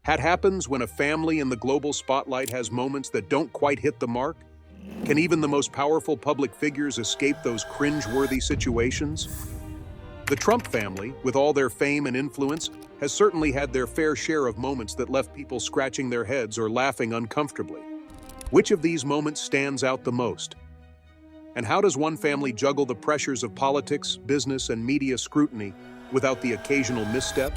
Happens when a family in the global spotlight has moments that don't quite hit the mark? Can even the most powerful public figures escape those cringe-worthy situations? The Trump family, with all their fame and influence, has certainly had their fair share of moments that left people scratching their heads or laughing uncomfortably. Which of these moments stands out the most? And how does one family juggle the pressures of politics, business, and media scrutiny without the occasional misstep?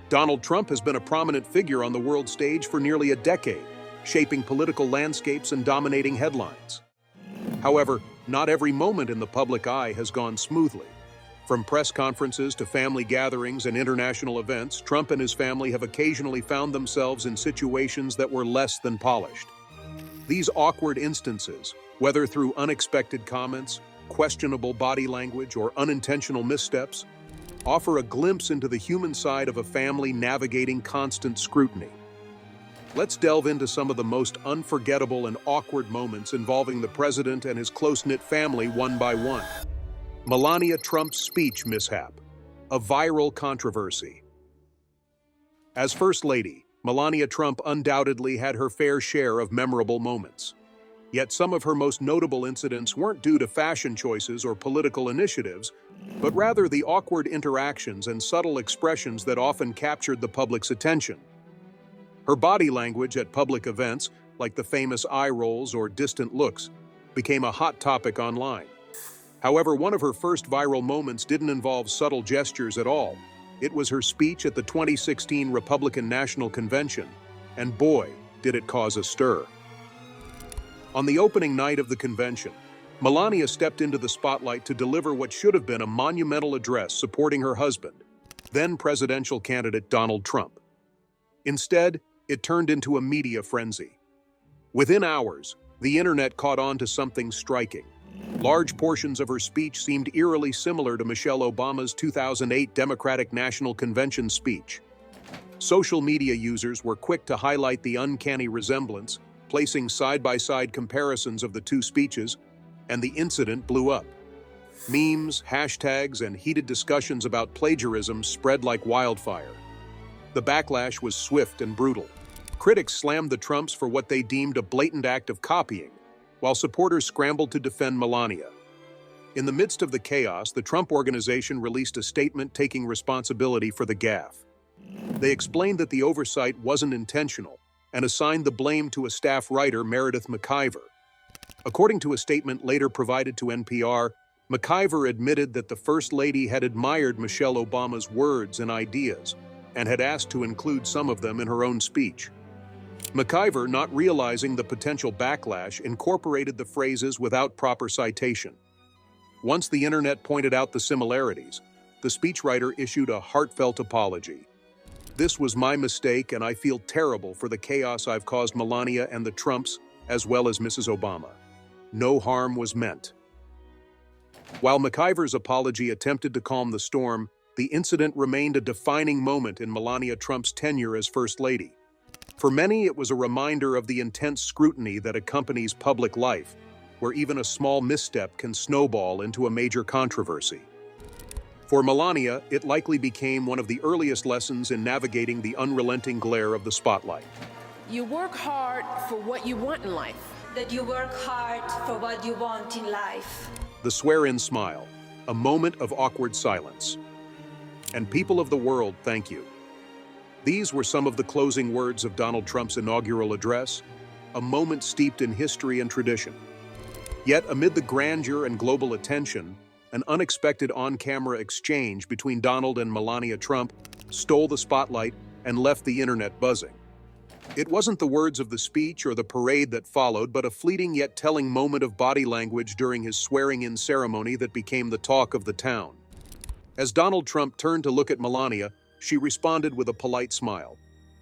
Donald Trump has been a prominent figure on the world stage for nearly a decade, shaping political landscapes and dominating headlines. However, not every moment in the public eye has gone smoothly. From press conferences to family gatherings and international events, Trump and his family have occasionally found themselves in situations that were less than polished. These awkward instances, whether through unexpected comments, questionable body language, or unintentional missteps, offer a glimpse into the human side of a family navigating constant scrutiny. Let's delve into some of the most unforgettable and awkward moments involving the president and his close-knit family one by one. Melania Trump's speech mishap, a viral controversy. As First Lady, Melania Trump undoubtedly had her fair share of memorable moments. Yet some of her most notable incidents weren't due to fashion choices or political initiatives, but rather the awkward interactions and subtle expressions that often captured the public's attention. Her body language at public events, like the famous eye rolls or distant looks, became a hot topic online. However, one of her first viral moments didn't involve subtle gestures at all. It was her speech at the 2016 Republican National Convention, and boy, did it cause a stir. On the opening night of the convention, Melania stepped into the spotlight to deliver what should have been a monumental address supporting her husband, then presidential candidate Donald Trump. Instead, it turned into a media frenzy. Within hours, the internet caught on to something striking. Large portions of her speech seemed eerily similar to Michelle Obama's 2008 Democratic National Convention speech. Social media users were quick to highlight the uncanny resemblance, placing side-by-side comparisons of the two speeches, and the incident blew up. Memes, hashtags, and heated discussions about plagiarism spread like wildfire. The backlash was swift and brutal. Critics slammed the Trumps for what they deemed a blatant act of copying, while supporters scrambled to defend Melania. In the midst of the chaos, the Trump Organization released a statement taking responsibility for the gaffe. They explained that the oversight wasn't intentional and assigned the blame to a staff writer, Meredith McIver. According to a statement later provided to NPR, McIver admitted that the First Lady had admired Michelle Obama's words and ideas and had asked to include some of them in her own speech. McIver, not realizing the potential backlash, incorporated the phrases without proper citation. Once the internet pointed out the similarities, the speechwriter issued a heartfelt apology. "This was my mistake, and I feel terrible for the chaos I've caused Melania and the Trumps, as well as Mrs. Obama. No harm was meant." While McIver's apology attempted to calm the storm, the incident remained a defining moment in Melania Trump's tenure as First Lady. For many, it was a reminder of the intense scrutiny that accompanies public life, where even a small misstep can snowball into a major controversy. For Melania, it likely became one of the earliest lessons in navigating the unrelenting glare of the spotlight. You work hard for what you want in life. That you work hard for what you want in life. The swear-in smile, a moment of awkward silence. And people of the world, thank you. These were some of the closing words of Donald Trump's inaugural address, a moment steeped in history and tradition. Yet, amid the grandeur and global attention, an unexpected on-camera exchange between Donald and Melania Trump stole the spotlight and left the internet buzzing. It wasn't the words of the speech or the parade that followed, but a fleeting yet telling moment of body language during his swearing-in ceremony that became the talk of the town. As Donald Trump turned to look at Melania, she responded with a polite smile,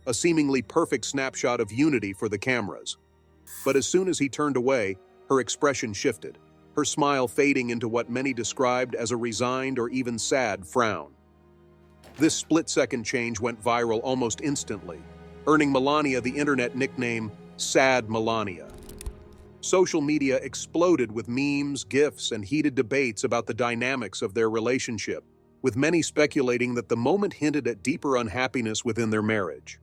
a seemingly perfect snapshot of unity for the cameras. But as soon as he turned away, her expression shifted, her smile fading into what many described as a resigned or even sad frown. This split-second change went viral almost instantly, earning Melania the internet nickname Sad Melania. Social media exploded with memes, GIFs, and heated debates about the dynamics of their relationship, with many speculating that the moment hinted at deeper unhappiness within their marriage.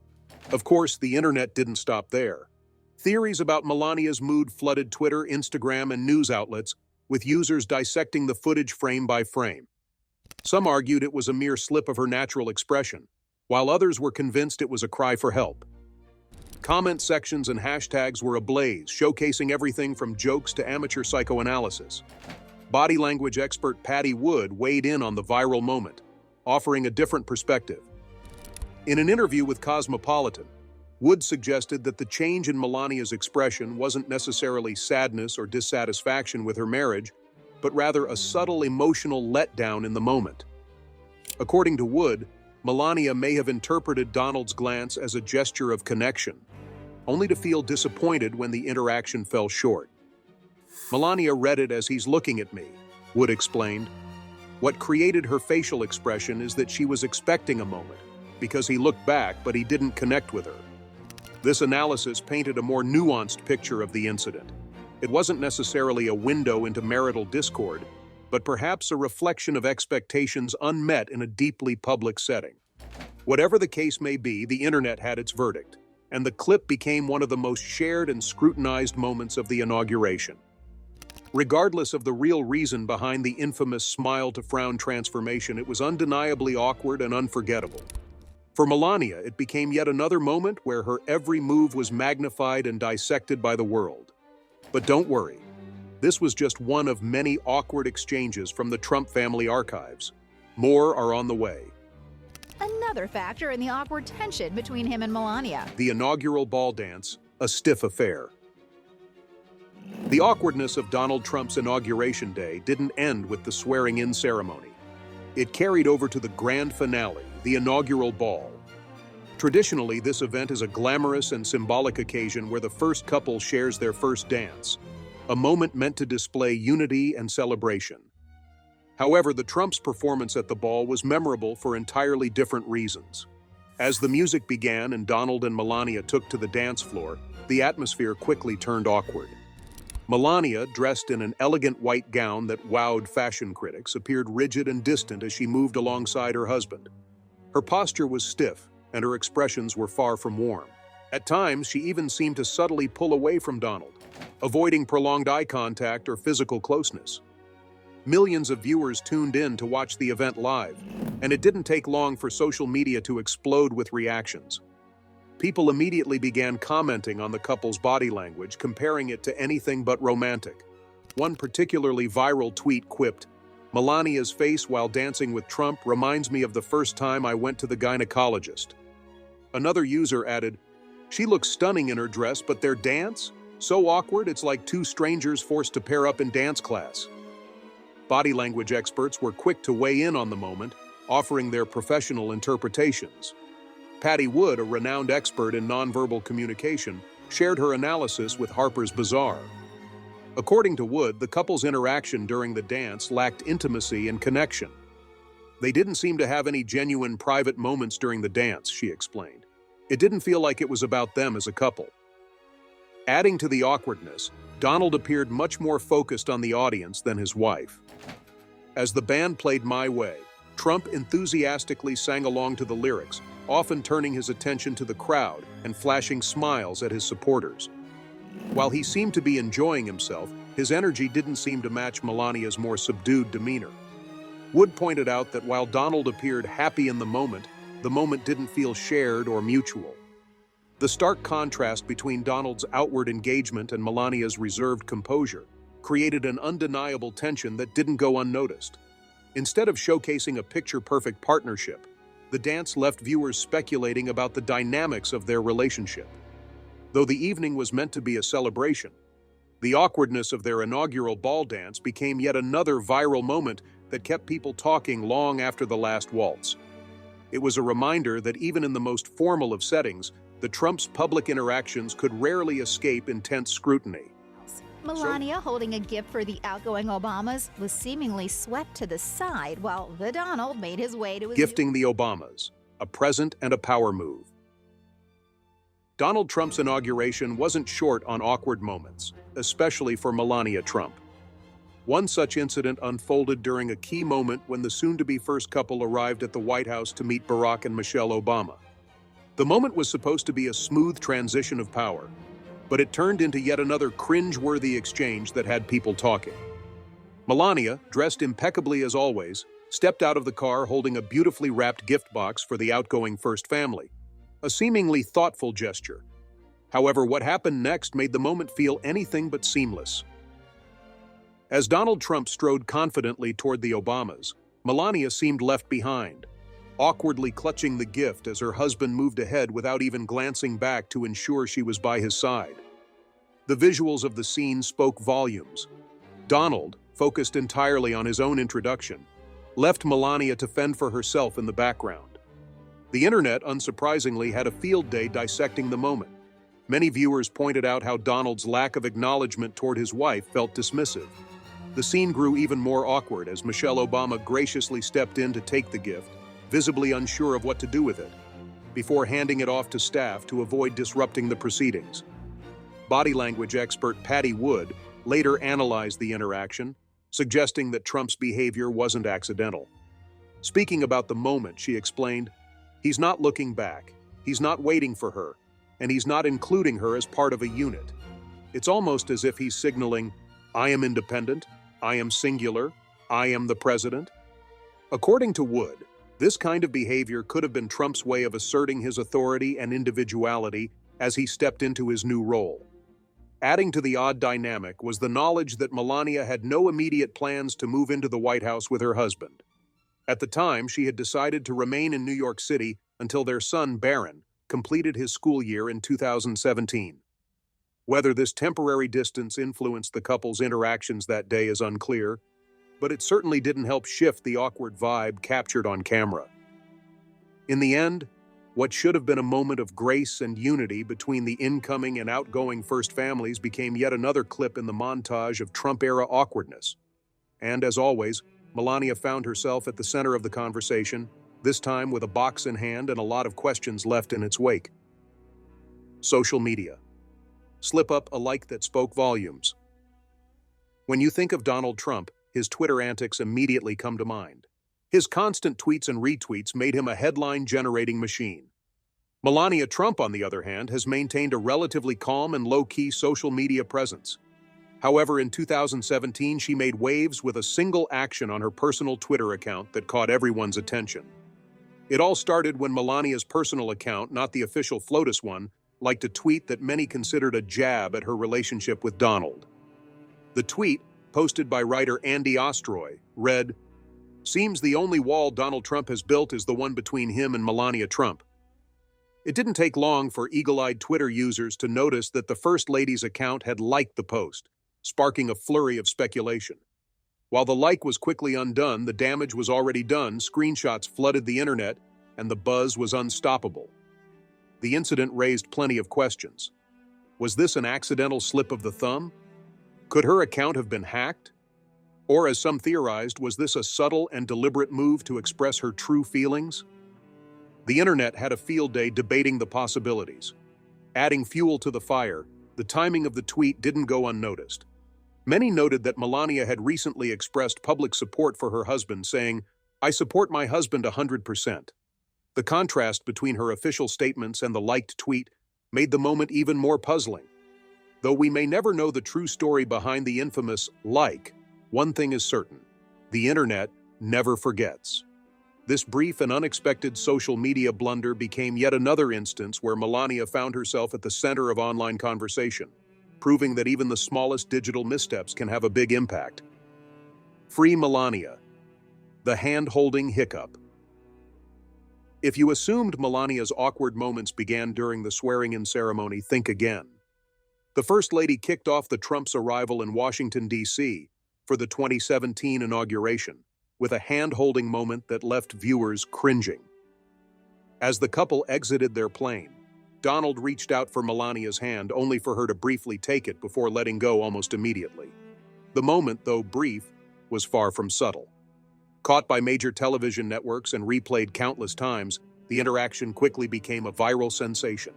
Of course, the internet didn't stop there. Theories about Melania's mood flooded Twitter, Instagram, and news outlets, with users dissecting the footage frame by frame. Some argued it was a mere slip of her natural expression, while others were convinced it was a cry for help. Comment sections and hashtags were ablaze, showcasing everything from jokes to amateur psychoanalysis. Body language expert Patty Wood weighed in on the viral moment, offering a different perspective. In an interview with Cosmopolitan, Wood suggested that the change in Melania's expression wasn't necessarily sadness or dissatisfaction with her marriage, but rather a subtle emotional letdown in the moment. According to Wood, Melania may have interpreted Donald's glance as a gesture of connection, only to feel disappointed when the interaction fell short. Melania read it as "he's looking at me," Wood explained. What created her facial expression is that she was expecting a moment, because he looked back but he didn't connect with her. This analysis painted a more nuanced picture of the incident. It wasn't necessarily a window into marital discord, but perhaps a reflection of expectations unmet in a deeply public setting. Whatever the case may be, the internet had its verdict, and the clip became one of the most shared and scrutinized moments of the inauguration. Regardless of the real reason behind the infamous smile-to-frown transformation, it was undeniably awkward and unforgettable. For Melania, it became yet another moment where her every move was magnified and dissected by the world. But don't worry, this was just one of many awkward exchanges from the Trump family archives. More are on the way. Another factor in the awkward tension between him and Melania. The inaugural ball dance, a stiff affair. The awkwardness of Donald Trump's inauguration day didn't end with the swearing-in ceremony. It carried over to the grand finale, the inaugural ball. Traditionally, this event is a glamorous and symbolic occasion where the first couple shares their first dance, a moment meant to display unity and celebration. However, the Trumps' performance at the ball was memorable for entirely different reasons. As the music began and Donald and Melania took to the dance floor, the atmosphere quickly turned awkward. Melania, dressed in an elegant white gown that wowed fashion critics, appeared rigid and distant as she moved alongside her husband. Her posture was stiff, and her expressions were far from warm. At times, she even seemed to subtly pull away from Donald, avoiding prolonged eye contact or physical closeness. Millions of viewers tuned in to watch the event live, and it didn't take long for social media to explode with reactions. People immediately began commenting on the couple's body language, comparing it to anything but romantic. One particularly viral tweet quipped, "Melania's face while dancing with Trump reminds me of the first time I went to the gynecologist." Another user added, "She looks stunning in her dress, but their dance? So awkward it's like two strangers forced to pair up in dance class." Body language experts were quick to weigh in on the moment, offering their professional interpretations. Patty Wood, a renowned expert in nonverbal communication, shared her analysis with Harper's Bazaar. According to Wood, the couple's interaction during the dance lacked intimacy and connection. They didn't seem to have any genuine private moments during the dance, she explained. It didn't feel like it was about them as a couple. Adding to the awkwardness, Donald appeared much more focused on the audience than his wife. As the band played My Way, Trump enthusiastically sang along to the lyrics, often turning his attention to the crowd and flashing smiles at his supporters. While he seemed to be enjoying himself, his energy didn't seem to match Melania's more subdued demeanor. Wood pointed out that while Donald appeared happy in the moment didn't feel shared or mutual. The stark contrast between Donald's outward engagement and Melania's reserved composure created an undeniable tension that didn't go unnoticed. Instead of showcasing a picture-perfect partnership, the dance left viewers speculating about the dynamics of their relationship. Though the evening was meant to be a celebration, the awkwardness of their inaugural ball dance became yet another viral moment that kept people talking long after the last waltz. It was a reminder that even in the most formal of settings, the Trumps' public interactions could rarely escape intense scrutiny. Melania, holding a gift for the outgoing Obamas, was seemingly swept to the side while the Donald made his way to his Gifting the Obamas, a present and a power move. Donald Trump's inauguration wasn't short on awkward moments, especially for Melania Trump. One such incident unfolded during a key moment when the soon-to-be first couple arrived at the White House to meet Barack and Michelle Obama. The moment was supposed to be a smooth transition of power, but it turned into yet another cringe-worthy exchange that had people talking. Melania, dressed impeccably as always, stepped out of the car holding a beautifully wrapped gift box for the outgoing first family, a seemingly thoughtful gesture. However, what happened next made the moment feel anything but seamless. As Donald Trump strode confidently toward the Obamas, Melania seemed left behind, awkwardly clutching the gift as her husband moved ahead without even glancing back to ensure she was by his side. The visuals of the scene spoke volumes. Donald, focused entirely on his own introduction, left Melania to fend for herself in the background. The internet, unsurprisingly, had a field day dissecting the moment. Many viewers pointed out how Donald's lack of acknowledgement toward his wife felt dismissive. The scene grew even more awkward as Michelle Obama graciously stepped in to take the gift, visibly unsure of what to do with it, before handing it off to staff to avoid disrupting the proceedings. Body language expert Patty Wood later analyzed the interaction, suggesting that Trump's behavior wasn't accidental. Speaking about the moment, she explained, "He's not looking back, he's not waiting for her, and he's not including her as part of a unit. It's almost as if he's signaling, 'I am independent, I am singular, I am the president.'" According to Wood, this kind of behavior could have been Trump's way of asserting his authority and individuality as he stepped into his new role. Adding to the odd dynamic was the knowledge that Melania had no immediate plans to move into the White House with her husband. At the time, she had decided to remain in New York City until their son, Barron, completed his school year in 2017. Whether this temporary distance influenced the couple's interactions that day is unclear, but it certainly didn't help shift the awkward vibe captured on camera. In the end, what should have been a moment of grace and unity between the incoming and outgoing first families became yet another clip in the montage of Trump-era awkwardness. And as always, Melania found herself at the center of the conversation, this time with a box in hand and a lot of questions left in its wake. Social media. Slip up a like that spoke volumes. When you think of Donald Trump, his Twitter antics immediately come to mind. His constant tweets and retweets made him a headline-generating machine. Melania Trump, on the other hand, has maintained a relatively calm and low-key social media presence. However, in 2017, she made waves with a single action on her personal Twitter account that caught everyone's attention. It all started when Melania's personal account, not the official FLOTUS one, liked a tweet that many considered a jab at her relationship with Donald. The tweet, posted by writer Andy Ostroy, read, "Seems the only wall Donald Trump has built is the one between him and Melania Trump." It didn't take long for eagle-eyed Twitter users to notice that the First Lady's account had liked the post, sparking a flurry of speculation. While the like was quickly undone, the damage was already done, screenshots flooded the internet, and the buzz was unstoppable. The incident raised plenty of questions. Was this an accidental slip of the thumb? Could her account have been hacked? Or, as some theorized, was this a subtle and deliberate move to express her true feelings? The internet had a field day debating the possibilities. Adding fuel to the fire, the timing of the tweet didn't go unnoticed. Many noted that Melania had recently expressed public support for her husband, saying, "I support my husband 100%. The contrast between her official statements and the liked tweet made the moment even more puzzling. Though we may never know the true story behind the infamous like, one thing is certain: the internet never forgets. This brief and unexpected social media blunder became yet another instance where Melania found herself at the center of online conversation, proving that even the smallest digital missteps can have a big impact. Free Melania. The hand-holding hiccup. If you assumed Melania's awkward moments began during the swearing-in ceremony, think again. The First Lady kicked off the Trump's arrival in Washington, D.C. for the 2017 inauguration, with a hand-holding moment that left viewers cringing. As the couple exited their plane, Donald reached out for Melania's hand only for her to briefly take it before letting go almost immediately. The moment, though brief, was far from subtle. Caught by major television networks and replayed countless times, the interaction quickly became a viral sensation.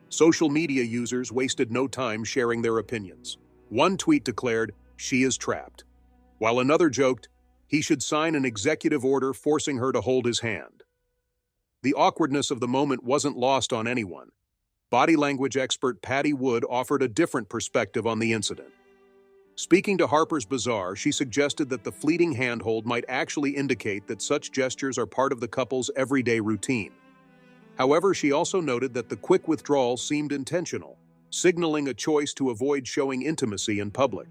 Social media users wasted no time sharing their opinions. One tweet declared, "She is trapped," while another joked, "He should sign an executive order forcing her to hold his hand." The awkwardness of the moment wasn't lost on anyone. Body language expert Patty Wood offered a different perspective on the incident. Speaking to Harper's Bazaar, she suggested that the fleeting handhold might actually indicate that such gestures are part of the couple's everyday routine. However, she also noted that the quick withdrawal seemed intentional, signaling a choice to avoid showing intimacy in public.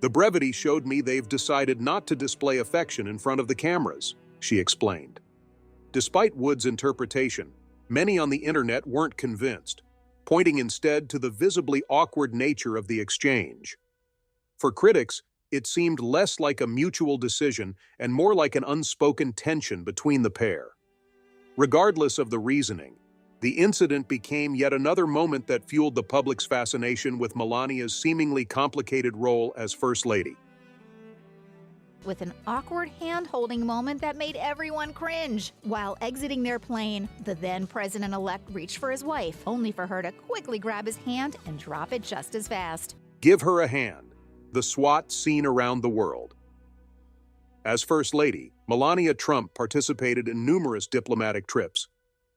The brevity showed me they've decided not to display affection in front of the cameras, she explained. Despite Wood's interpretation, many on the internet weren't convinced, pointing instead to the visibly awkward nature of the exchange. For critics, it seemed less like a mutual decision and more like an unspoken tension between the pair. Regardless of the reasoning, the incident became yet another moment that fueled the public's fascination with Melania's seemingly complicated role as First Lady. With an awkward hand-holding moment that made everyone cringe. While exiting their plane, the then president-elect reached for his wife, only for her to quickly grab his hand and drop it just as fast. Give her a hand. The SWAT seen around the world. As First Lady, Melania Trump participated in numerous diplomatic trips,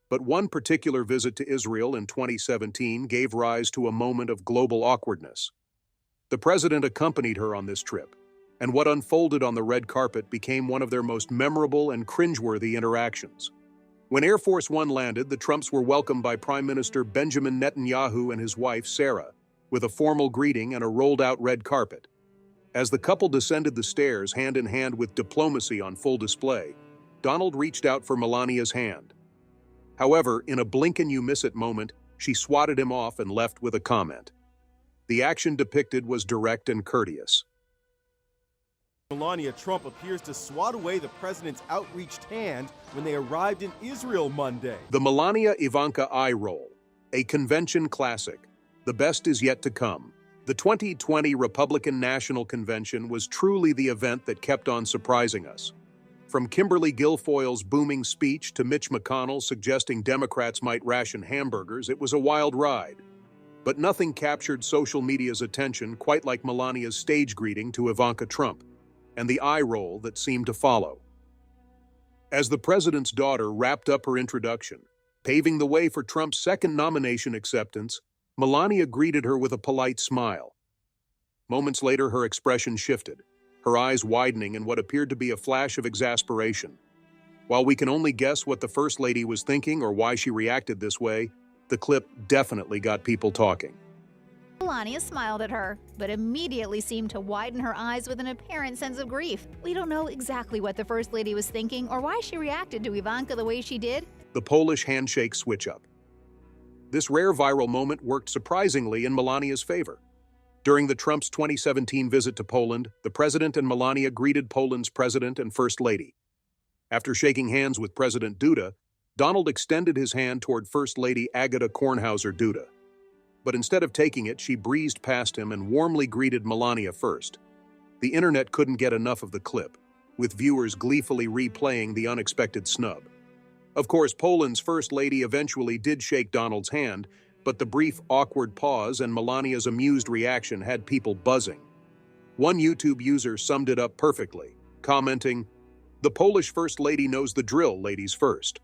but one particular visit to Israel in 2017 gave rise to a moment of global awkwardness. The president accompanied her on this trip, and what unfolded on the red carpet became one of their most memorable and cringeworthy interactions. When Air Force One landed, the Trumps were welcomed by Prime Minister Benjamin Netanyahu and his wife, Sarah, with a formal greeting and a rolled-out red carpet. As the couple descended the stairs hand in hand with diplomacy on full display, Donald reached out for Melania's hand. However, in a blink-and-you-miss-it moment, she swatted him off and left with a comment. The action depicted was direct and courteous. Melania Trump appears to swat away the president's outreached hand when they arrived in Israel Monday. The Melania-Ivanka eye roll, a convention classic. The best is yet to come. The 2020 Republican National Convention was truly the event that kept on surprising us. From Kimberly Gilfoil's booming speech to Mitch McConnell suggesting Democrats might ration hamburgers, it was a wild ride. But nothing captured social media's attention quite like Melania's stage greeting to Ivanka Trump, and the eye roll that seemed to follow. As the president's daughter wrapped up her introduction, paving the way for Trump's second nomination acceptance, Melania greeted her with a polite smile. Moments later, her expression shifted, her eyes widening in what appeared to be a flash of exasperation. While we can only guess what the First Lady was thinking or why she reacted this way, the clip definitely got people talking. Melania smiled at her, but immediately seemed to widen her eyes with an apparent sense of grief. We don't know exactly what the First Lady was thinking or why she reacted to Ivanka the way she did. The Polish handshake switch-up. This rare viral moment worked surprisingly in Melania's favor. During the Trump's 2017 visit to Poland, the president and Melania greeted Poland's president and First Lady. After shaking hands with President Duda, Donald extended his hand toward First Lady Agata Kornhauser-Duda. But instead of taking it, she breezed past him and warmly greeted Melania first. The internet couldn't get enough of the clip, with viewers gleefully replaying the unexpected snub. Of course, Poland's First Lady eventually did shake Donald's hand, but the brief, awkward pause and Melania's amused reaction had people buzzing. One YouTube user summed it up perfectly, commenting, "The Polish First Lady knows the drill, ladies first."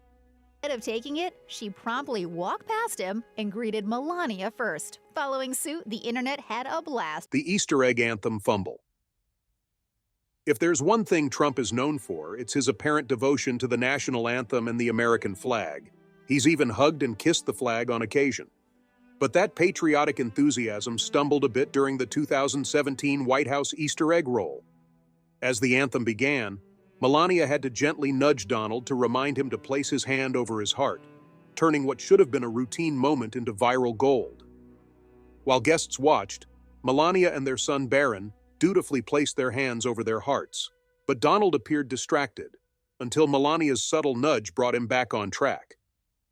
Instead of taking it, she promptly walked past him and greeted Melania first. Following suit, the internet had a blast. The Easter egg anthem fumble. If there's one thing Trump is known for, it's his apparent devotion to the national anthem and the American flag. He's even hugged and kissed the flag on occasion. But that patriotic enthusiasm stumbled a bit during the 2017 White House Easter egg roll. As the anthem began, Melania had to gently nudge Donald to remind him to place his hand over his heart, turning what should have been a routine moment into viral gold. While guests watched, Melania and their son Barron dutifully placed their hands over their hearts, but Donald appeared distracted, until Melania's subtle nudge brought him back on track.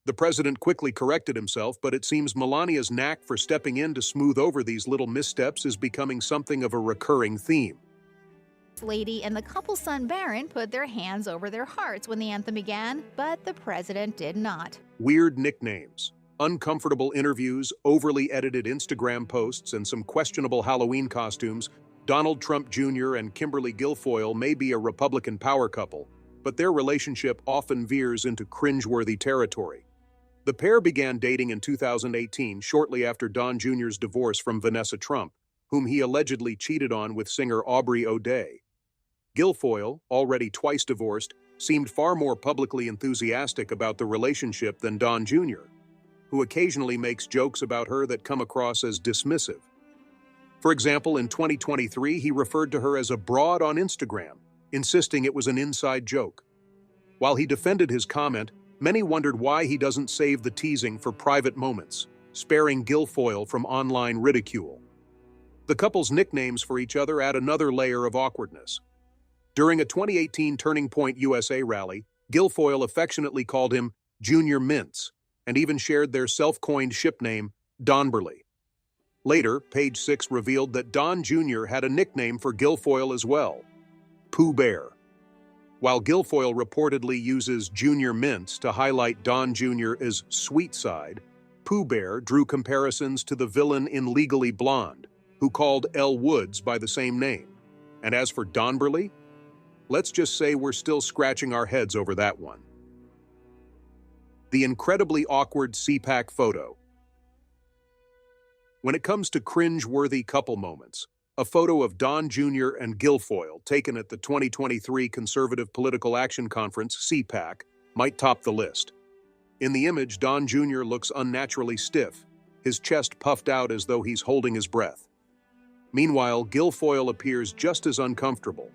The president quickly corrected himself, but it seems Melania's knack for stepping in to smooth over these little missteps is becoming something of a recurring theme. Lady and the couple's son Barron put their hands over their hearts when the anthem began, but the president did not. Weird nicknames, uncomfortable interviews, overly edited Instagram posts, and some questionable Halloween costumes, Donald Trump Jr. and Kimberly Gilfoil may be a Republican power couple, but their relationship often veers into cringeworthy territory. The pair began dating in 2018, shortly after Don Jr.'s divorce from Vanessa Trump, whom he allegedly cheated on with singer Aubrey O'Day. Gilfoil, already twice divorced, seemed far more publicly enthusiastic about the relationship than Don Jr., who occasionally makes jokes about her that come across as dismissive. For example, in 2023, he referred to her as a broad on Instagram, insisting it was an inside joke. While he defended his comment, many wondered why he doesn't save the teasing for private moments, sparing Gilfoil from online ridicule. The couple's nicknames for each other add another layer of awkwardness. During a 2018 Turning Point USA rally, Gilfoil affectionately called him Junior Mints and even shared their self-coined ship name, Donberly. Later, Page 6 revealed that Don Jr. had a nickname for Gilfoil as well, Pooh Bear. While Gilfoil reportedly uses Junior Mints to highlight Don Jr. as sweet side, Pooh Bear drew comparisons to the villain in Legally Blonde, who called Elle Woods by the same name. And as for Donberly, let's just say we're still scratching our heads over that one. The incredibly awkward CPAC photo. When it comes to cringe-worthy couple moments, a photo of Don Jr. and Gilfoil taken at the 2023 Conservative Political Action Conference, CPAC, might top the list. In the image, Don Jr. looks unnaturally stiff, his chest puffed out as though he's holding his breath. Meanwhile, Gilfoil appears just as uncomfortable,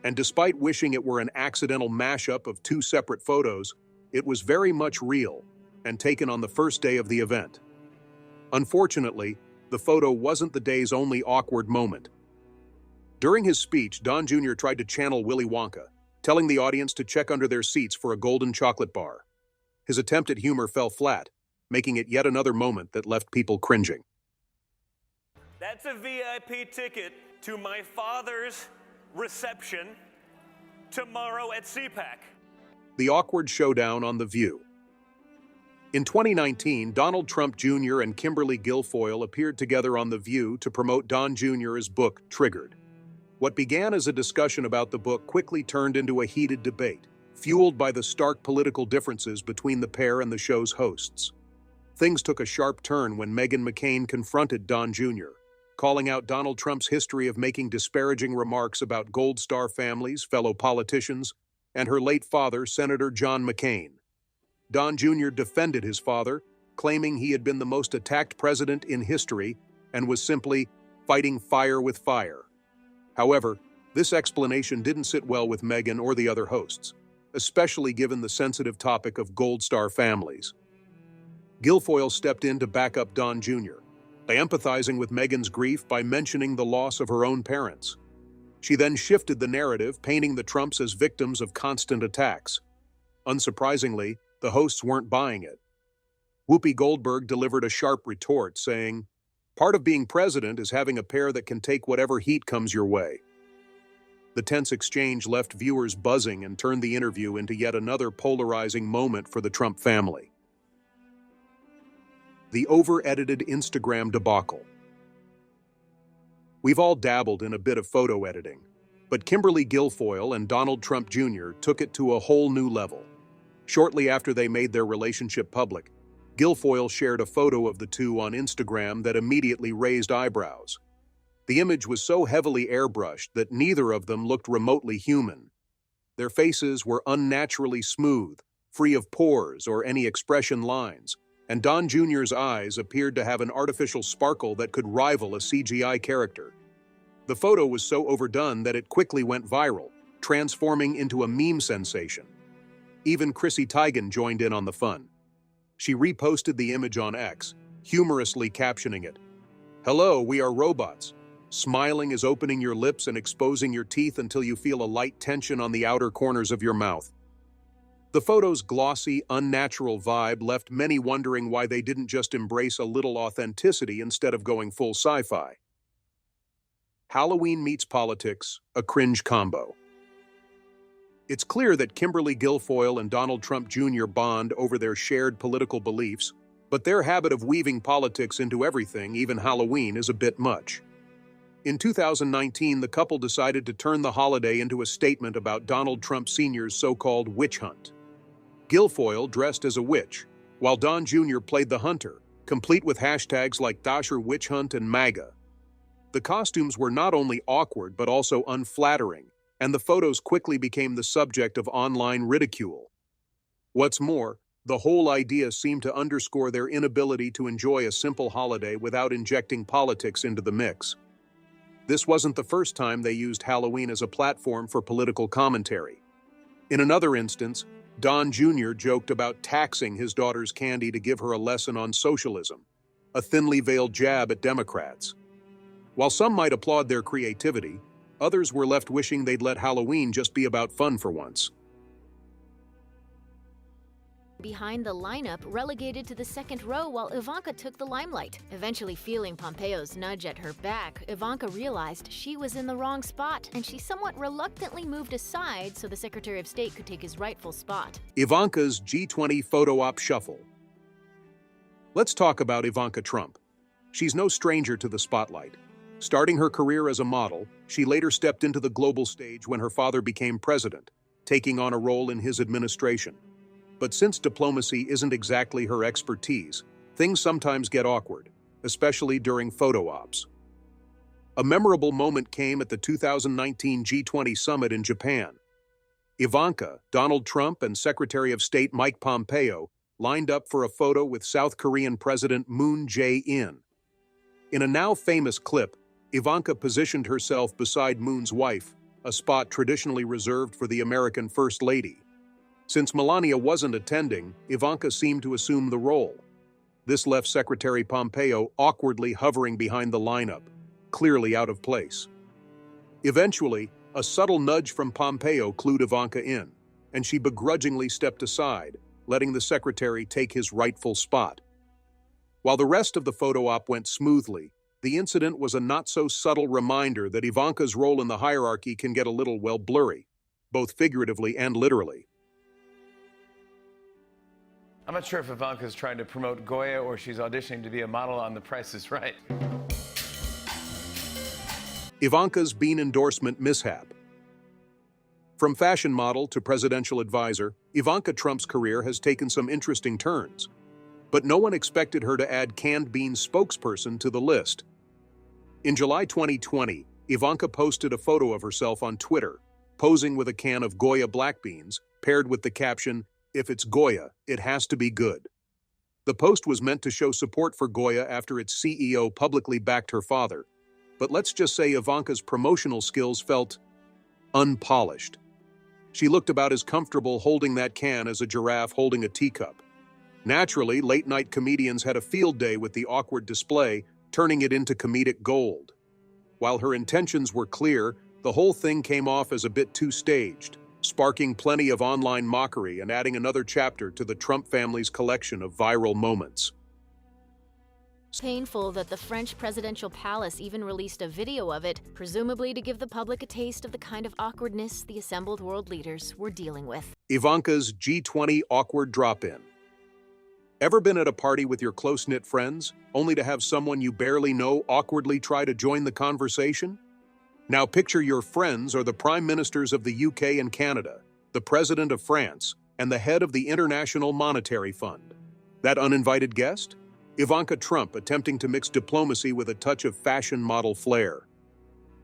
and despite wishing it were an accidental mashup of two separate photos, it was very much real and taken on the first day of the event. Unfortunately, the photo wasn't the day's only awkward moment. During his speech, Don Jr. tried to channel Willy Wonka, telling the audience to check under their seats for a golden chocolate bar. His attempt at humor fell flat, making it yet another moment that left people cringing. That's a VIP ticket to my father's reception tomorrow at CPAC. The awkward showdown on The View. In 2019, Donald Trump Jr. and Kimberly Gilfoil appeared together on The View to promote Don Jr.'s book, Triggered. What began as a discussion about the book quickly turned into a heated debate, fueled by the stark political differences between the pair and the show's hosts. Things took a sharp turn when Meghan McCain confronted Don Jr., calling out Donald Trump's history of making disparaging remarks about Gold Star families, fellow politicians, and her late father, Senator John McCain. Don Jr. defended his father, claiming he had been the most attacked president in history and was simply fighting fire with fire. However, this explanation didn't sit well with Meghan or the other hosts, especially given the sensitive topic of Gold Star families. Gilfoil stepped in to back up Don Jr., by empathizing with Meghan's grief by mentioning the loss of her own parents. She then shifted the narrative, painting the Trumps as victims of constant attacks. Unsurprisingly, the hosts weren't buying it. Whoopi Goldberg delivered a sharp retort, saying, "Part of being president is having a pair that can take whatever heat comes your way." The tense exchange left viewers buzzing and turned the interview into yet another polarizing moment for the Trump family. The over-edited Instagram debacle. We've all dabbled in a bit of photo editing, but Kimberly Gilfoil and Donald Trump Jr. took it to a whole new level. Shortly after they made their relationship public, Gilfoil shared a photo of the two on Instagram that immediately raised eyebrows. The image was so heavily airbrushed that neither of them looked remotely human. Their faces were unnaturally smooth, free of pores or any expression lines, and Don Jr.'s eyes appeared to have an artificial sparkle that could rival a CGI character. The photo was so overdone that it quickly went viral, transforming into a meme sensation. Even Chrissy Teigen joined in on the fun. She reposted the image on X, humorously captioning it, "Hello, we are robots. Smiling is opening your lips and exposing your teeth until you feel a light tension on the outer corners of your mouth." The photo's glossy, unnatural vibe left many wondering why they didn't just embrace a little authenticity instead of going full sci-fi. Halloween meets politics, a cringe combo. It's clear that Kimberly Gilfoil and Donald Trump Jr. bond over their shared political beliefs, but their habit of weaving politics into everything, even Halloween, is a bit much. In 2019, the couple decided to turn the holiday into a statement about Donald Trump Sr.'s so-called witch hunt. Gilfoil dressed as a witch, while Don Jr. played the hunter, complete with hashtags like Dasher Witch Hunt and MAGA. The costumes were not only awkward but also unflattering, and the photos quickly became the subject of online ridicule. What's more, the whole idea seemed to underscore their inability to enjoy a simple holiday without injecting politics into the mix. This wasn't the first time they used Halloween as a platform for political commentary. In another instance, Don Jr. joked about taxing his daughter's candy to give her a lesson on socialism, a thinly veiled jab at Democrats. While some might applaud their creativity, others were left wishing they'd let Halloween just be about fun for once. Behind the lineup, relegated to the second row while Ivanka took the limelight. Eventually feeling Pompeo's nudge at her back, Ivanka realized she was in the wrong spot, and she somewhat reluctantly moved aside so the Secretary of State could take his rightful spot. Ivanka's G20 photo op shuffle. Let's talk about Ivanka Trump. She's no stranger to the spotlight. Starting her career as a model, she later stepped into the global stage when her father became president, taking on a role in his administration. But since diplomacy isn't exactly her expertise, things sometimes get awkward, especially during photo ops. A memorable moment came at the 2019 G20 summit in Japan. Ivanka, Donald Trump, and Secretary of State Mike Pompeo lined up for a photo with South Korean President Moon Jae-in. In a now famous clip, Ivanka positioned herself beside Moon's wife, a spot traditionally reserved for the American First Lady. Since Melania wasn't attending, Ivanka seemed to assume the role. This left Secretary Pompeo awkwardly hovering behind the lineup, clearly out of place. Eventually, a subtle nudge from Pompeo clued Ivanka in, and she begrudgingly stepped aside, letting the secretary take his rightful spot. While the rest of the photo op went smoothly, the incident was a not-so-subtle reminder that Ivanka's role in the hierarchy can get a little, well, blurry, both figuratively and literally. I'm not sure if Ivanka's trying to promote Goya or she's auditioning to be a model on The Price is Right. Ivanka's bean endorsement mishap. From fashion model to presidential advisor, Ivanka Trump's career has taken some interesting turns. But no one expected her to add canned beans spokesperson to the list. In July 2020, Ivanka posted a photo of herself on Twitter, posing with a can of Goya black beans, paired with the caption, "If it's Goya, it has to be good." The post was meant to show support for Goya after its CEO publicly backed her father. But let's just say Ivanka's promotional skills felt unpolished. She looked about as comfortable holding that can as a giraffe holding a teacup. Naturally, late-night comedians had a field day with the awkward display, turning it into comedic gold. While her intentions were clear, the whole thing came off as a bit too staged, sparking plenty of online mockery and adding another chapter to the Trump family's collection of viral moments. Painful that the French presidential palace even released a video of it, presumably to give the public a taste of the kind of awkwardness the assembled world leaders were dealing with. Ivanka's G20 awkward drop-in. Ever been at a party with your close-knit friends, only to have someone you barely know awkwardly try to join the conversation? Now picture your friends are the prime ministers of the UK and Canada, the president of France, and the head of the International Monetary Fund. That uninvited guest? Ivanka Trump attempting to mix diplomacy with a touch of fashion model flair.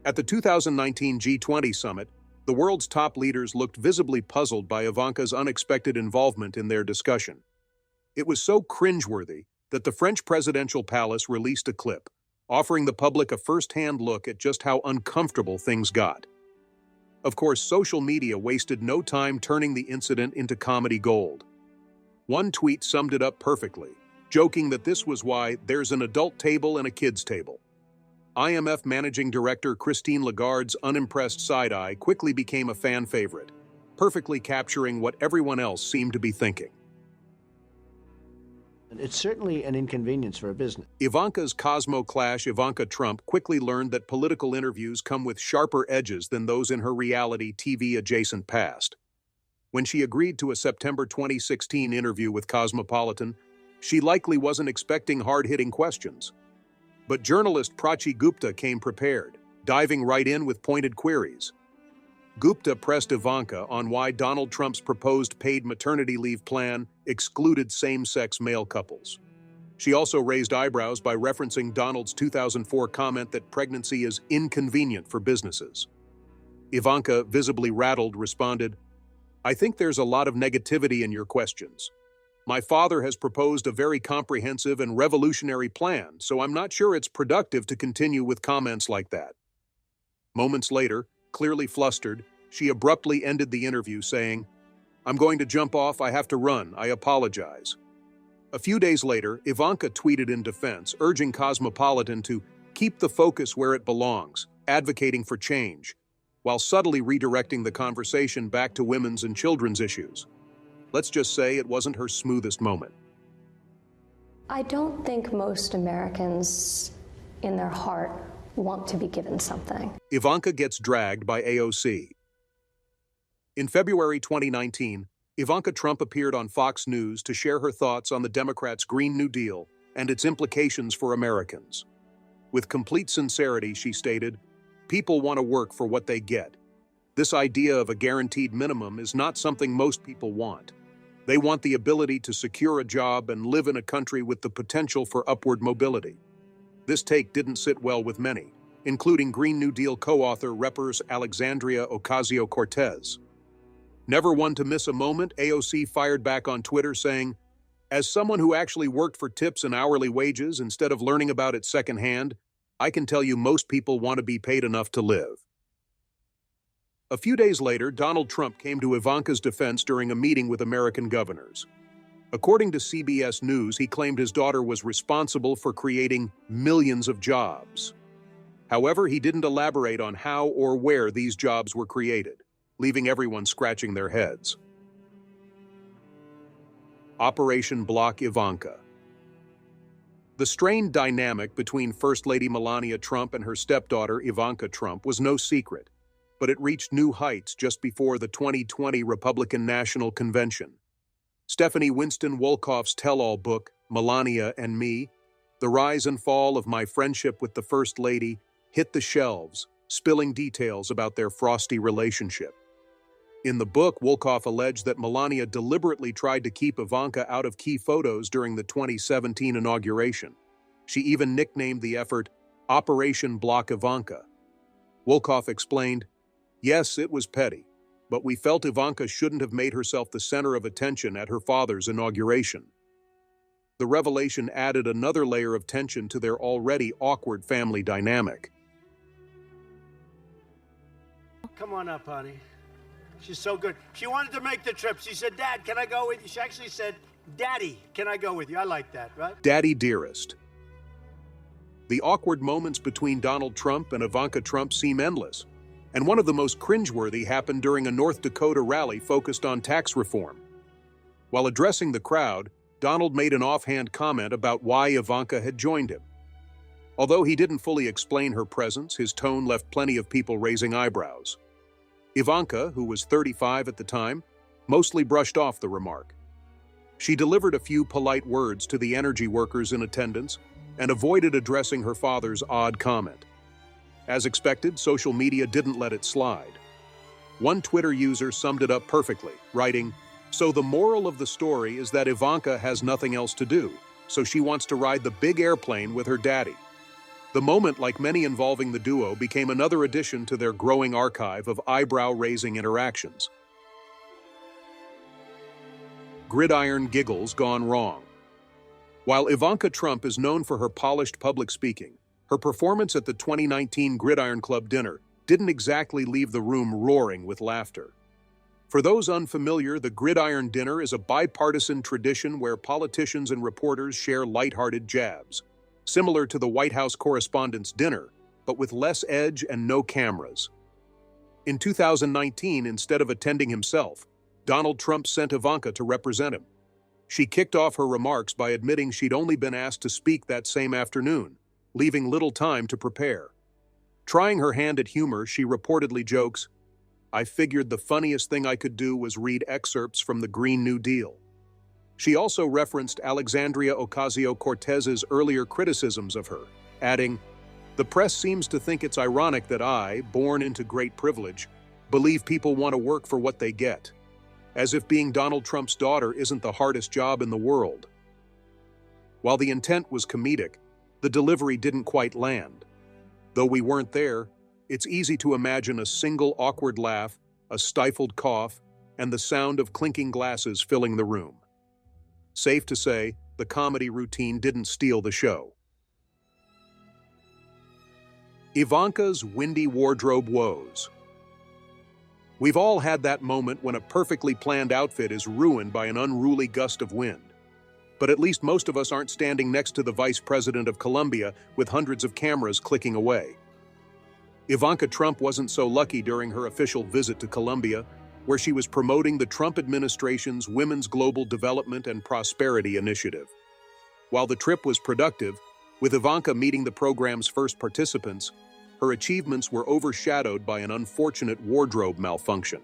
At the 2019 G20 summit, the world's top leaders looked visibly puzzled by Ivanka's unexpected involvement in their discussion. It was so cringeworthy that the French presidential palace released a clip, offering the public a first-hand look at just how uncomfortable things got. Of course, social media wasted no time turning the incident into comedy gold. One tweet summed it up perfectly, joking that this was why there's an adult table and a kids' table. IMF Managing Director Christine Lagarde's unimpressed side-eye quickly became a fan favorite, perfectly capturing what everyone else seemed to be thinking. It's certainly an inconvenience for a business. Ivanka's Cosmo clash. Ivanka Trump quickly learned that political interviews come with sharper edges than those in her reality TV-adjacent past. When she agreed to a September 2016 interview with Cosmopolitan, she likely wasn't expecting hard-hitting questions. But journalist Prachi Gupta came prepared, diving right in with pointed queries. Gupta pressed Ivanka on why Donald Trump's proposed paid maternity leave plan excluded same-sex male couples. She also raised eyebrows by referencing Donald's 2004 comment that pregnancy is inconvenient for businesses. Ivanka, visibly rattled, responded, "I think there's a lot of negativity in your questions. My father has proposed a very comprehensive and revolutionary plan, so I'm not sure it's productive to continue with comments like that." Moments later, clearly flustered, she abruptly ended the interview saying, "I'm going to jump off, I have to run, I apologize." A few days later, Ivanka tweeted in defense, urging Cosmopolitan to keep the focus where it belongs, advocating for change, while subtly redirecting the conversation back to women's and children's issues. Let's just say it wasn't her smoothest moment. I don't think most Americans, in their heart, want to be given something. Ivanka gets dragged by AOC. In February 2019, Ivanka Trump appeared on Fox News to share her thoughts on the Democrats' Green New Deal and its implications for Americans. With complete sincerity, she stated, "People want to work for what they get. This idea of a guaranteed minimum is not something most people want. They want the ability to secure a job and live in a country with the potential for upward mobility." This take didn't sit well with many, including Green New Deal co-author Reppers Alexandria Ocasio-Cortez. Never one to miss a moment, AOC fired back on Twitter saying, "As someone who actually worked for tips and hourly wages instead of learning about it secondhand, I can tell you most people want to be paid enough to live." A few days later, Donald Trump came to Ivanka's defense during a meeting with American governors. According to CBS News, he claimed his daughter was responsible for creating millions of jobs. However, he didn't elaborate on how or where these jobs were created, leaving everyone scratching their heads. Operation Block Ivanka. The strained dynamic between First Lady Melania Trump and her stepdaughter Ivanka Trump was no secret, but it reached new heights just before the 2020 Republican National Convention. Stephanie Winston Wolkoff's tell-all book, Melania and Me, The Rise and Fall of My Friendship with the First Lady, hit the shelves, spilling details about their frosty relationship. In the book, Wolkoff alleged that Melania deliberately tried to keep Ivanka out of key photos during the 2017 inauguration. She even nicknamed the effort Operation Block Ivanka. Wolkoff explained, "Yes, it was petty, but we felt Ivanka shouldn't have made herself the center of attention at her father's inauguration." The revelation added another layer of tension to their already awkward family dynamic. Come on up, honey. She's so good. She wanted to make the trip. She said, "Dad, can I go with you?" She actually said, "Daddy, can I go with you?" I like that, right? Daddy Dearest. The awkward moments between Donald Trump and Ivanka Trump seem endless, and one of the most cringeworthy happened during a North Dakota rally focused on tax reform. While addressing the crowd, Donald made an offhand comment about why Ivanka had joined him. Although he didn't fully explain her presence, his tone left plenty of people raising eyebrows. Ivanka, who was 35 at the time, mostly brushed off the remark. She delivered a few polite words to the energy workers in attendance and avoided addressing her father's odd comment. As expected, social media didn't let it slide. One Twitter user summed it up perfectly, writing, "So the moral of the story is that Ivanka has nothing else to do, so she wants to ride the big airplane with her daddy." The moment, like many involving the duo, became another addition to their growing archive of eyebrow-raising interactions. Gridiron giggles gone wrong. While Ivanka Trump is known for her polished public speaking, her performance at the 2019 Gridiron Club dinner didn't exactly leave the room roaring with laughter. For those unfamiliar, the Gridiron dinner is a bipartisan tradition where politicians and reporters share lighthearted jabs, similar to the White House Correspondents' Dinner, but with less edge and no cameras. In 2019, instead of attending himself, Donald Trump sent Ivanka to represent him. She kicked off her remarks by admitting she'd only been asked to speak that same afternoon, leaving little time to prepare. Trying her hand at humor, she reportedly jokes, "I figured the funniest thing I could do was read excerpts from the Green New Deal." She also referenced Alexandria Ocasio-Cortez's earlier criticisms of her, adding, The press seems to think it's ironic that I, born into great privilege, believe people want to work for what they get, as if being Donald Trump's daughter isn't the hardest job in the world. While the intent was comedic, the delivery didn't quite land. Though we weren't there, it's easy to imagine a single awkward laugh, a stifled cough, and the sound of clinking glasses filling the room. Safe to say, the comedy routine didn't steal the show. Ivanka's windy wardrobe woes. We've all had that moment when a perfectly planned outfit is ruined by an unruly gust of wind. But at least most of us aren't standing next to the Vice President of Colombia with hundreds of cameras clicking away. Ivanka Trump wasn't so lucky during her official visit to Colombia, where she was promoting the Trump administration's Women's Global Development and Prosperity Initiative. While the trip was productive, with Ivanka meeting the program's first participants, her achievements were overshadowed by an unfortunate wardrobe malfunction.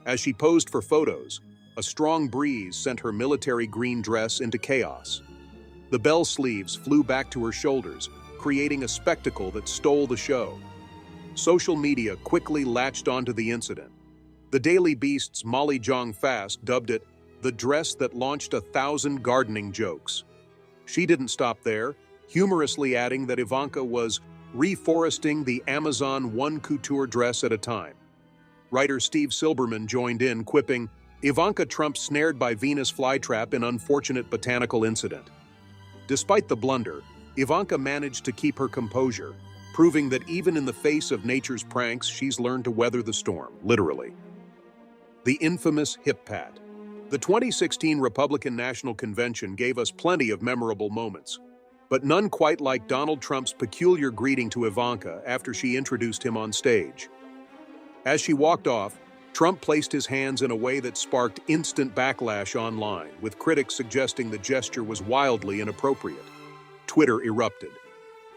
As she posed for photos, a strong breeze sent her military green dress into chaos. The bell sleeves flew back to her shoulders, creating a spectacle that stole the show. Social media quickly latched onto the incident. The Daily Beast's Molly Jong-Fast dubbed it the dress that launched 1,000 gardening jokes. She didn't stop there, humorously adding that Ivanka was reforesting the Amazon one couture dress at a time. Writer Steve Silberman joined in, quipping, "Ivanka Trump snared by Venus flytrap in unfortunate botanical incident." Despite the blunder, Ivanka managed to keep her composure, proving that even in the face of nature's pranks, she's learned to weather the storm, literally. The infamous hip pat. The 2016 Republican National Convention gave us plenty of memorable moments, but none quite like Donald Trump's peculiar greeting to Ivanka after she introduced him on stage. As she walked off, Trump placed his hands in a way that sparked instant backlash online, with critics suggesting the gesture was wildly inappropriate. Twitter erupted.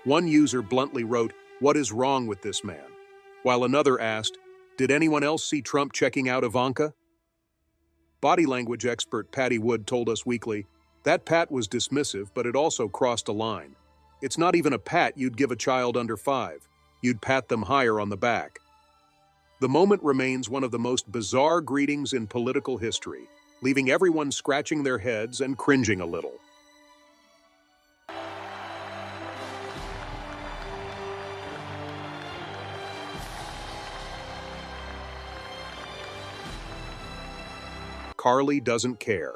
One user bluntly wrote, "What is wrong with this man?" While another asked, "Did anyone else see Trump checking out Ivanka?" Body language expert Patty Wood told Us Weekly, "That pat was dismissive, but it also crossed a line. It's not even a pat you'd give a child under 5. You'd pat them higher on the back." The moment remains one of the most bizarre greetings in political history, leaving everyone scratching their heads and cringing a little. Carly doesn't care.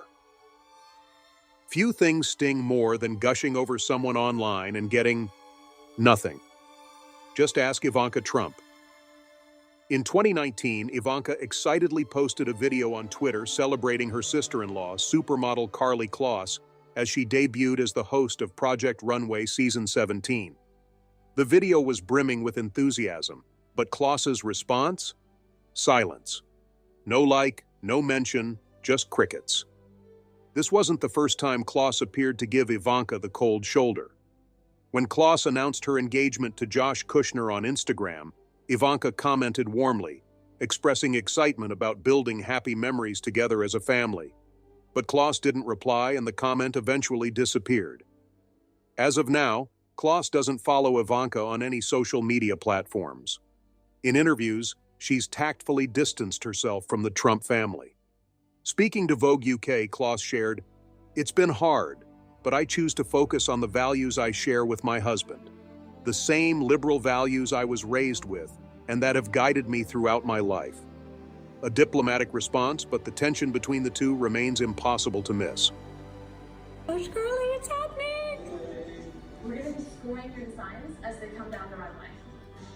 Few things sting more than gushing over someone online and getting nothing. Just ask Ivanka Trump. In 2019, Ivanka excitedly posted a video on Twitter celebrating her sister-in-law, supermodel Carly Claus, as she debuted as the host of Project Runway Season 17. The video was brimming with enthusiasm, but Claus's response? Silence. No like, no mention, just crickets. This wasn't the first time Claus appeared to give Ivanka the cold shoulder. When Claus announced her engagement to Josh Kushner on Instagram, Ivanka commented warmly, expressing excitement about building happy memories together as a family. But Claus didn't reply, and the comment eventually disappeared. As of now, Claus doesn't follow Ivanka on any social media platforms. In interviews, she's tactfully distanced herself from the Trump family. Speaking to Vogue UK, Claus shared, "It's been hard, but I choose to focus on the values I share with my husband. The same liberal values I was raised with, and that have guided me throughout my life." A diplomatic response, but the tension between the two remains impossible to miss. Gosh, Carly, it's happening! We're going to be scoring through the signs as they come down the runway.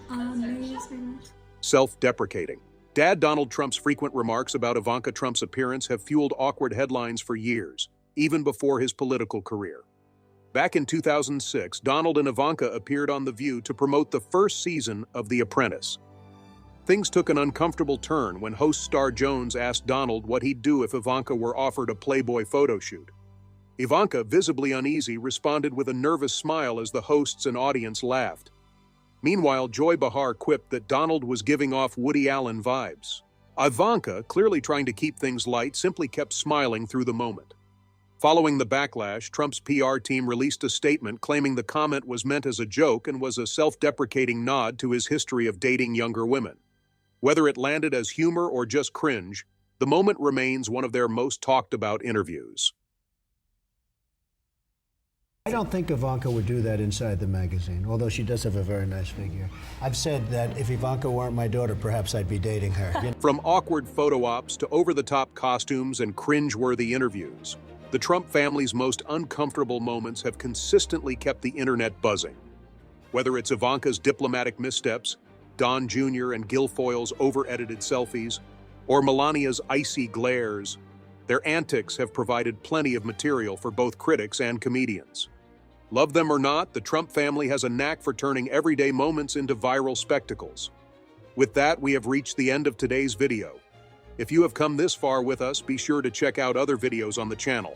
Amazing. Self-deprecating. Dad Donald Trump's frequent remarks about Ivanka Trump's appearance have fueled awkward headlines for years, even before his political career. Back in 2006, Donald and Ivanka appeared on The View to promote the first season of The Apprentice. Things took an uncomfortable turn when host Star Jones asked Donald what he'd do if Ivanka were offered a Playboy photo shoot. Ivanka, visibly uneasy, responded with a nervous smile as the hosts and audience laughed. Meanwhile, Joy Behar quipped that Donald was giving off Woody Allen vibes. Ivanka, clearly trying to keep things light, simply kept smiling through the moment. Following the backlash, Trump's PR team released a statement claiming the comment was meant as a joke and was a self-deprecating nod to his history of dating younger women. Whether it landed as humor or just cringe, the moment remains one of their most talked-about interviews. I don't think Ivanka would do that inside the magazine, although she does have a very nice figure. I've said that if Ivanka weren't my daughter, perhaps I'd be dating her. From awkward photo ops to over-the-top costumes and cringe-worthy interviews, the Trump family's most uncomfortable moments have consistently kept the internet buzzing. Whether it's Ivanka's diplomatic missteps, Don Jr. and Gilfoil's over-edited selfies, or Melania's icy glares, their antics have provided plenty of material for both critics and comedians. Love them or not, the Trump family has a knack for turning everyday moments into viral spectacles. With that, we have reached the end of today's video. If you have come this far with us, be sure to check out other videos on the channel.